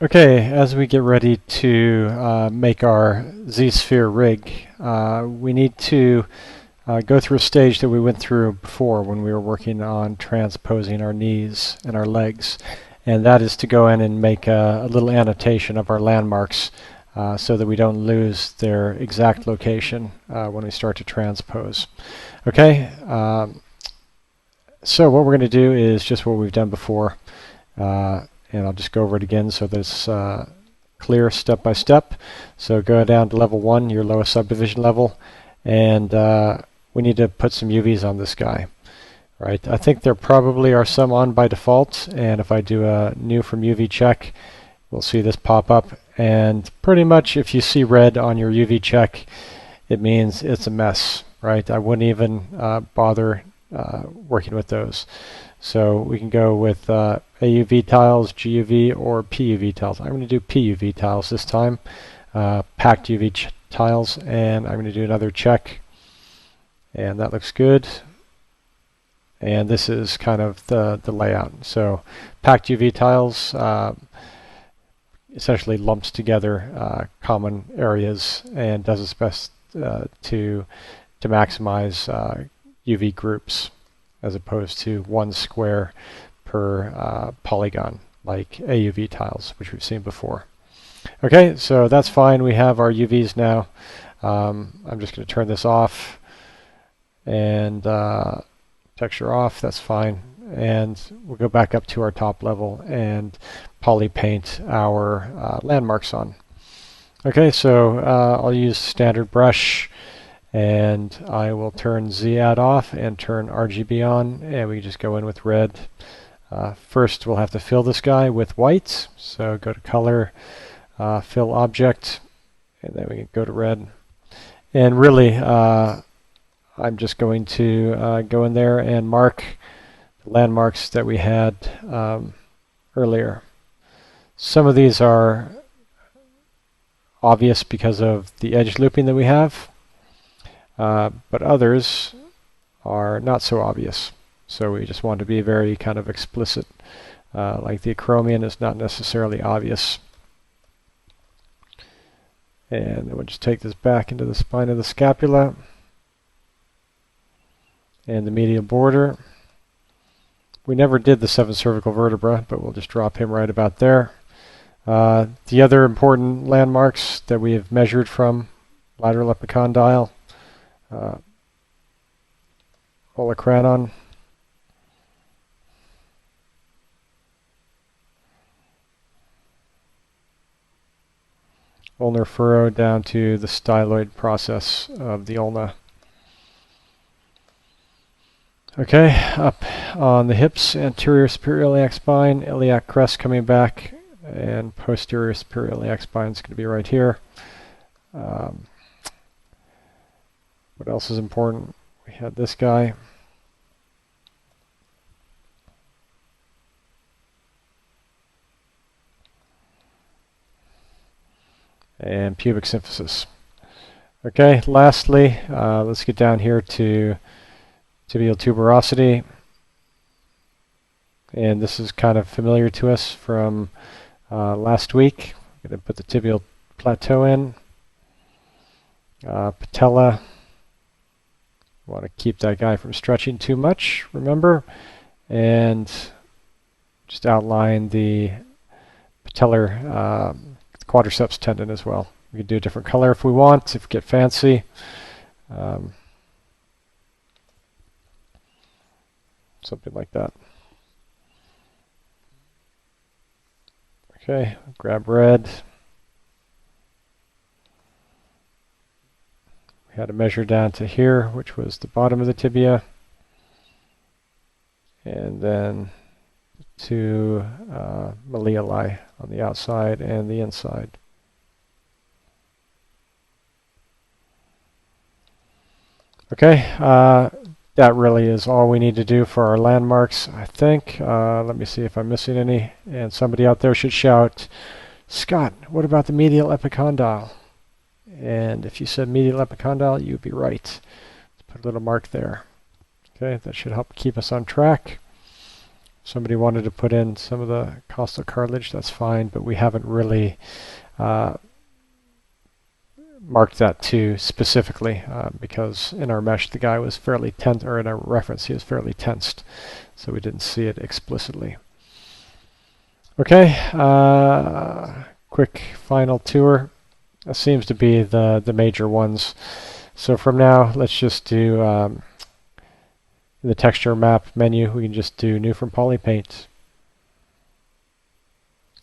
Okay, as we get ready to make our Z-sphere rig, we need to go through a stage that we went through before when we were working on transposing our knees and our legs, and that is to go in and make a little annotation of our landmarks so that we don't lose their exact location when we start to transpose. Okay, so what we're going to do is just what we've done before. And I'll just go over it again so that it's clear step by step. So go down to level 1, your lowest subdivision level, and we need to put some UVs on this guy. Right? I think there probably are some on by default, and if I do a new from UV check, we'll see this pop up. And pretty much if you see red on your UV check, it means it's a mess. Right? I wouldn't even bother working with those. So we can go with AUV tiles, GUV, or PUV tiles. I'm going to do PUV tiles this time, packed UV tiles, and I'm going to do another check. And that looks good. And this is kind of the layout. So packed UV tiles essentially lumps together common areas and does its best to maximize UV groups, as opposed to one square per polygon, like AUV tiles, which we've seen before. Okay, so that's fine. We have our UVs now. I'm just going to turn this off and texture off. That's fine. And we'll go back up to our top level and polypaint our landmarks on. Okay, so I'll use standard brush. And I will turn Z add off and turn RGB on, and we just go in with red. First, we'll have to fill this guy with white. So go to color, fill object, and then we can go to red. And really, I'm just going to go in there and mark the landmarks that we had earlier. Some of these are obvious because of the edge looping that we have. But others are not so obvious. So we just want to be very kind of explicit. Like the acromion is not necessarily obvious. And then we'll just take this back into the spine of the scapula and the medial border. We never did the 7th cervical vertebra, but we'll just drop him right about there. The other important landmarks that we have measured from lateral epicondyle, olecranon, ulnar furrow down to the styloid process of the ulna. Okay, up on the hips, anterior superior iliac spine, iliac crest coming back, and posterior superior iliac spine is going to be right here. What else is important? We had this guy. And pubic symphysis. Okay, lastly, let's get down here to tibial tuberosity. And this is kind of familiar to us from last week. I'm going to put the tibial plateau in. Patella. Want to keep that guy from stretching too much, remember? And just outline the patellar quadriceps tendon as well. We can do a different color if we want, if we get fancy. Something like that. Okay, grab red. We had to measure down to here, which was the bottom of the tibia. And then to malleoli on the outside and the inside. Okay, that really is all we need to do for our landmarks, I think. Let me see if I'm missing any. And somebody out there should shout, Scott, what about the medial epicondyle? And if you said medial epicondyle, you'd be right. Let's put a little mark there. Okay, that should help keep us on track. somebody wanted to put in some of the coastal cartilage, that's fine, but we haven't really marked that too specifically because in our mesh the guy was fairly tense, or in our reference he was fairly tensed, so we didn't see it explicitly. Okay, quick final tour. That seems to be the major ones. So from now, let's just do the texture map menu. We can just do new from Polypaint.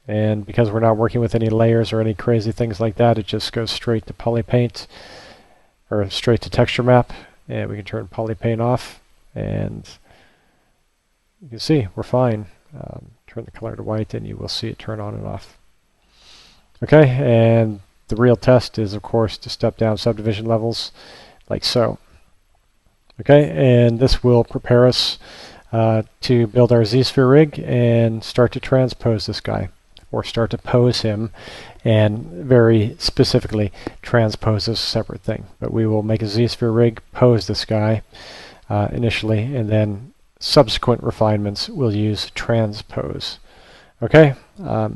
And because we're not working with any layers or any crazy things like that, it just goes straight to Polypaint, or straight to texture map. And we can turn Polypaint off, and you can see we're fine. Turn the color to white, and you will see it turn on and off. Okay, and the real test is, of course, to step down subdivision levels, like so. Okay, and this will prepare us to build our Z-sphere rig and start to transpose this guy, or start to pose him, and very specifically transpose is a separate thing. But we will make a Z-sphere rig, pose this guy initially, and then subsequent refinements we'll use transpose. Okay,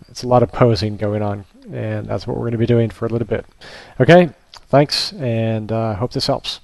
it's a lot of posing going on, and that's what we're going to be doing for a little bit. Okay, thanks, and hope this helps.